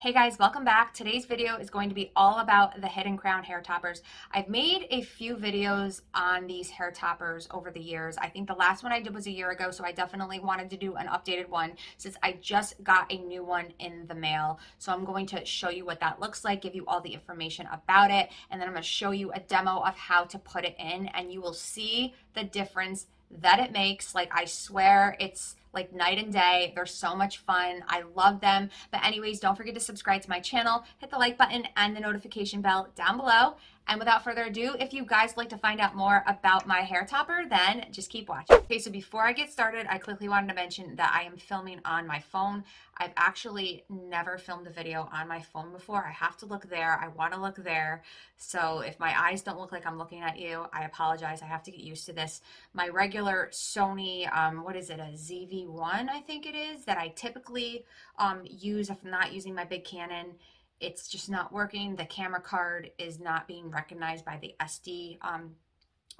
Hey guys, welcome back. Today's video is going to be all about the Hidden Crown hair toppers. I've made a few videos on these hair toppers over the years. I think the last one I did was a year ago, so I definitely wanted to do an updated one since I just got a new one in the mail. So I'm going to show you what that looks like, give you all the information about it, and then I'm going to show you a demo of how to put it in, and you will see the difference that it makes. Like, I swear it's like night and day. They're so much fun. I love them. But anyways, don't forget to subscribe to my channel, hit the like button and the notification bell down below. And without further ado, if you guys like to find out more about my hair topper, then just keep watching. Okay, so before I get started, I quickly wanted to mention that I am filming on my phone. I've actually never filmed a video on my phone before. I have to look there. I want to look there. So if my eyes don't look like I'm looking at you, I apologize. I have to get used to this. My regular Sony, what is it, a ZV-1, I think it is, that I typically use if I'm not using my big Canon. It's just not working. The camera card is not being recognized by the SD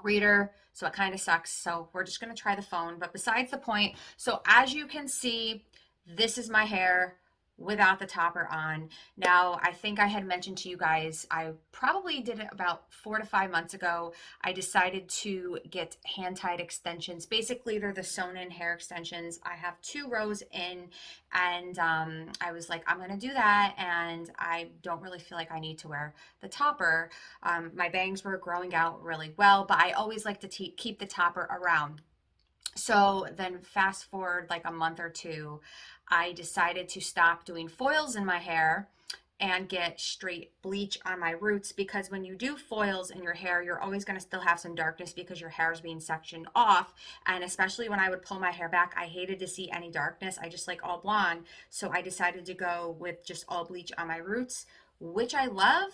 reader, so it kind of sucks. So we're just going to try the phone, but besides the point. So as you can see, this is my hair without the topper on. Now, I think I had mentioned to you guys, I probably did it about 4 to 5 months ago. I decided to get hand-tied extensions. Basically, they're the sewn-in hair extensions. I have 2 rows in, and I was like, I'm gonna do that, and I don't really feel like I need to wear the topper. My bangs were growing out really well, but I always like to keep the topper around. So then fast forward like a month or two, I decided to stop doing foils in my hair and get straight bleach on my roots, because when you do foils in your hair, you're always going to still have some darkness because your hair is being sectioned off. And especially when I would pull my hair back, I hated to see any darkness. I just like all blonde. So I decided to go with just all bleach on my roots, which I love.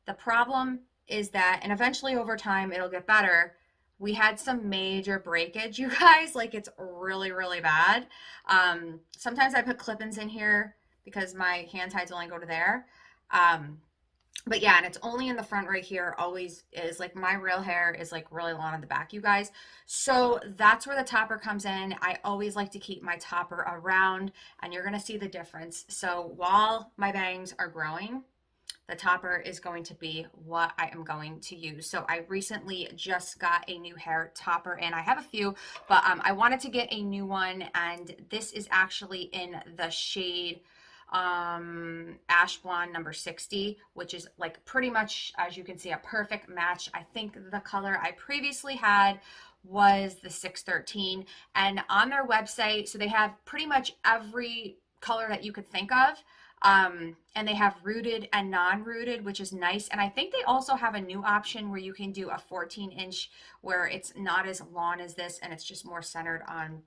The problem is that, and eventually over time it'll get better, we had some major breakage, you guys. Like, it's really, really bad. Sometimes I put clip-ins in here because my hand ties only go to there. Um, but yeah, and it's only in the front right here, always is. Like, my real hair is like really long on the back, you guys. So that's where the topper comes in. I always like to keep my topper around, and you're gonna see the difference. So while my bangs are growing, the topper is going to be what I am going to use. So I recently just got a new hair topper, and I have a few, but I wanted to get a new one, and this is actually in the shade ash blonde number 60, which is like pretty much, as you can see, a perfect match. I think the color I previously had was the 613, and on their website, so they have pretty much every color that you could think of. And they have rooted and non-rooted, which is nice. And I think they also have a new option where you can do a 14-inch where it's not as long as this, and it's just more centered on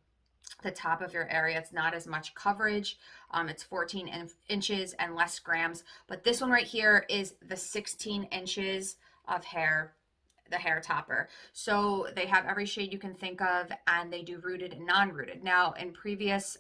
the top of your area. It's not as much coverage. It's 14 inches and less grams. But this one right here is the 16 inches of hair, the hair topper. So they have every shade you can think of, and they do rooted and non-rooted. Now, in previous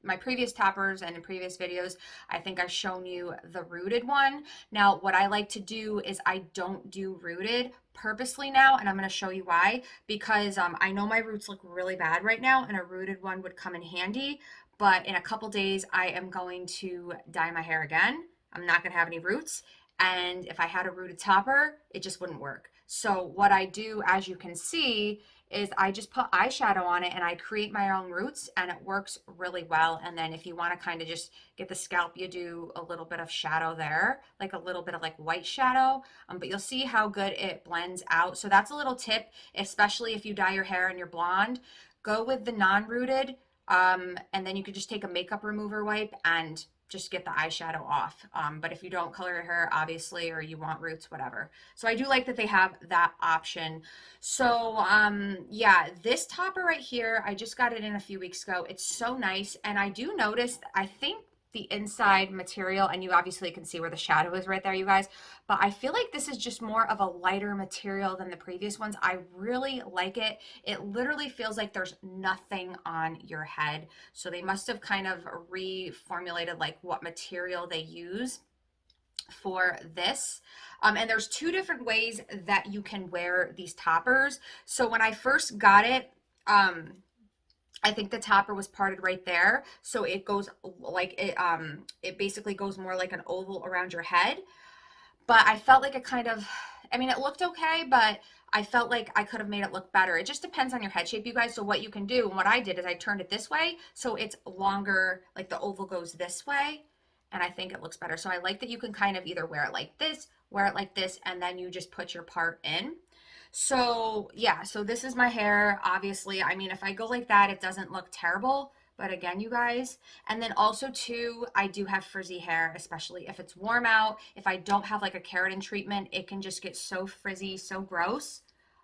my previous toppers and in previous videos, I think I've shown you the rooted one. Now, what I like to do is I don't do rooted purposely now, and I'm going to show you why. Because I know my roots look really bad right now, and a rooted one would come in handy. But in a couple days, I am going to dye my hair again. I'm not going to have any roots, and if I had a rooted topper, it just wouldn't work. So what I do, as you can see, is I just put eyeshadow on it and I create my own roots, and it works really well. And then if you want to kind of just get the scalp, you do a little bit of shadow there, like a little bit of like white shadow, but you'll see how good it blends out. So that's a little tip, especially if you dye your hair and you're blonde. Go with the non-rooted, and then you could just take a makeup remover wipe and just get the eyeshadow off. But if you don't color your hair, obviously, or you want roots, whatever. So I do like that they have that option. So yeah, this topper right here, I just got it in a few weeks ago. It's so nice. And I do notice, I think the inside material, and you obviously can see where the shadow is right there, you guys, but I feel like this is just more of a lighter material than the previous ones. I really like it. It literally feels like there's nothing on your head. So they must have kind of reformulated like what material they use for this. And there's 2 different ways that you can wear these toppers. So when I first got it, I think the topper was parted right there. So it goes like it basically goes more like an oval around your head. But I felt like it kind of, I mean, it looked okay, but I felt like I could have made it look better. It just depends on your head shape, you guys. So what you can do, and what I did is I turned it this way so it's longer, like the oval goes this way, and I think it looks better. So I like that you can kind of either wear it like this, wear it like this, and then you just put your part in. So yeah, so this is my hair. Obviously, I mean, if I go like that, it doesn't look terrible. But again, you guys, and then also too, I do have frizzy hair, especially if it's warm out. If I don't have like a keratin treatment, it can just get so frizzy, so gross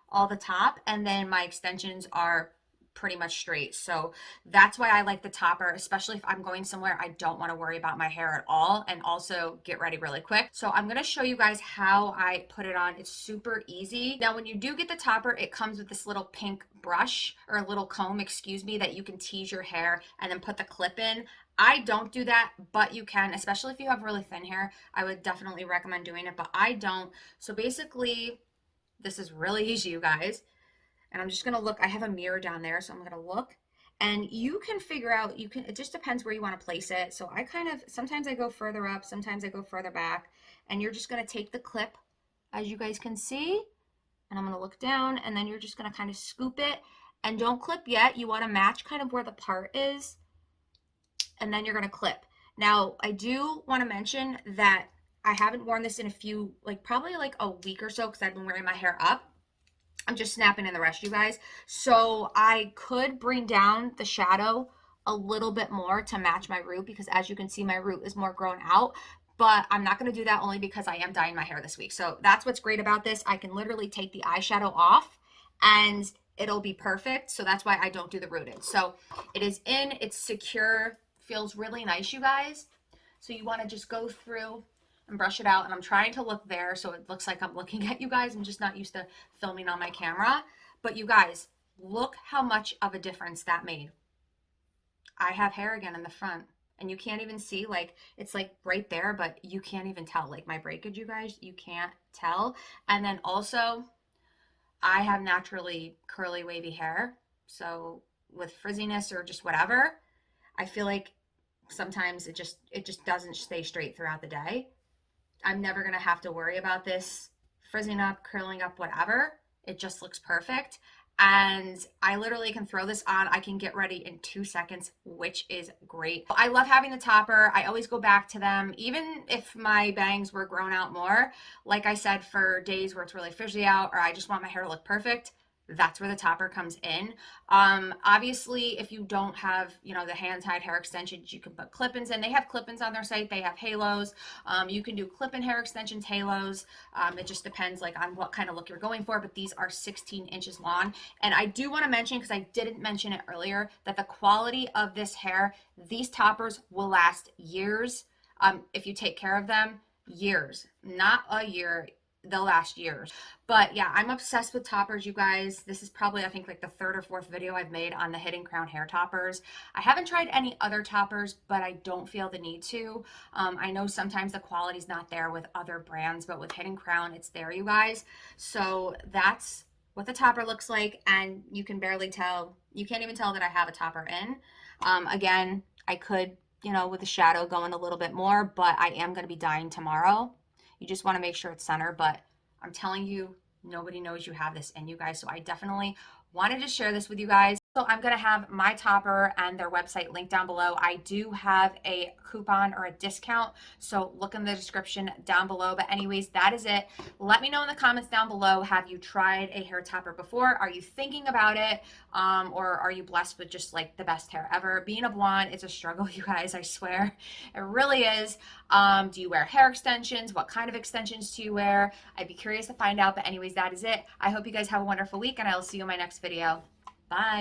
all the top. And then my extensions are pretty much straight. So that's why I like the topper, especially if I'm going somewhere I don't want to worry about my hair at all, and also get ready really quick. So I'm going to show you guys how I put it on. It's super easy. Now, when you do get the topper, it comes with this little pink brush, or a little comb, excuse me, that you can tease your hair and then put the clip in. I don't do that, but you can, especially if you have really thin hair. I would definitely recommend doing it, but I don't. So basically, this is really easy, you guys. And I'm just gonna look, I have a mirror down there, so I'm gonna look, and you can figure out, you can, it just depends where you wanna place it. So I kind of, sometimes I go further up, sometimes I go further back, and you're just gonna take the clip, as you guys can see, and I'm gonna look down, and then you're just gonna kind of scoop it, and don't clip yet. You wanna match kind of where the part is, and then you're gonna clip. Now, I do wanna mention that I haven't worn this in a few, like probably like a week or so, because I've been wearing my hair up. I'm just snapping in the rest, you guys. So I could bring down the shadow a little bit more to match my root, because as you can see, my root is more grown out. But I'm not going to do that only because I am dyeing my hair this week. So that's what's great about this. I can literally take the eyeshadow off and it'll be perfect. So that's why I don't do the rooted. So it is in, it's secure, feels really nice, you guys. So you want to just go through and brush it out, and I'm trying to look there so it looks like I'm looking at you guys. I'm just not used to filming on my camera. But you guys, look how much of a difference that made. I have hair again in the front, and you can't even see, like, it's like right there, but you can't even tell, like my breakage, you guys, you can't tell. And then also, I have naturally curly wavy hair, so with frizziness or just whatever, I feel like sometimes it just doesn't stay straight throughout the day. I'm never going to have to worry about this frizzing up, curling up, whatever. It just looks perfect. And I literally can throw this on. I can get ready in 2 seconds, which is great. I love having the topper. I always go back to them, even if my bangs were grown out more. Like I said, for days where it's really frizzy out, or I just want my hair to look perfect, that's where the topper comes in. Obviously, if you don't have, you know, the hand-tied hair extensions, you can put clip-ins in. They have clip-ins on their site. They have halos. You can do clip-in hair extensions, halos. It just depends like on what kind of look you're going for, but these are 16 inches long. And I do want to mention, because I didn't mention it earlier, that the quality of this hair, these toppers will last years. If you take care of them, years, not a year, they'll last years. But yeah, I'm obsessed with toppers, you guys. This is probably, I think, like the third or fourth video I've made on the Hidden Crown hair toppers. I haven't tried any other toppers, but I don't feel the need to. I know sometimes the quality's not there with other brands, but with Hidden Crown, it's there, you guys. So that's what the topper looks like, and you can barely tell, you can't even tell that I have a topper in. Again, I could, you know, with the shadow going a little bit more, but I am going to be dyeing tomorrow. You just want to make sure it's center, but I'm telling you, nobody knows you have this in, you guys. So I definitely wanted to share this with you guys. So I'm going to have my topper and their website linked down below. I do have a coupon or a discount, so look in the description down below. But anyways, that is it. Let me know in the comments down below, have you tried a hair topper before? Are you thinking about it? Or are you blessed with just like the best hair ever? Being a blonde, it's a struggle, you guys, I swear. It really is. Do you wear hair extensions? What kind of extensions do you wear? I'd be curious to find out. But anyways, that is it. I hope you guys have a wonderful week, and I will see you in my next video. Bye.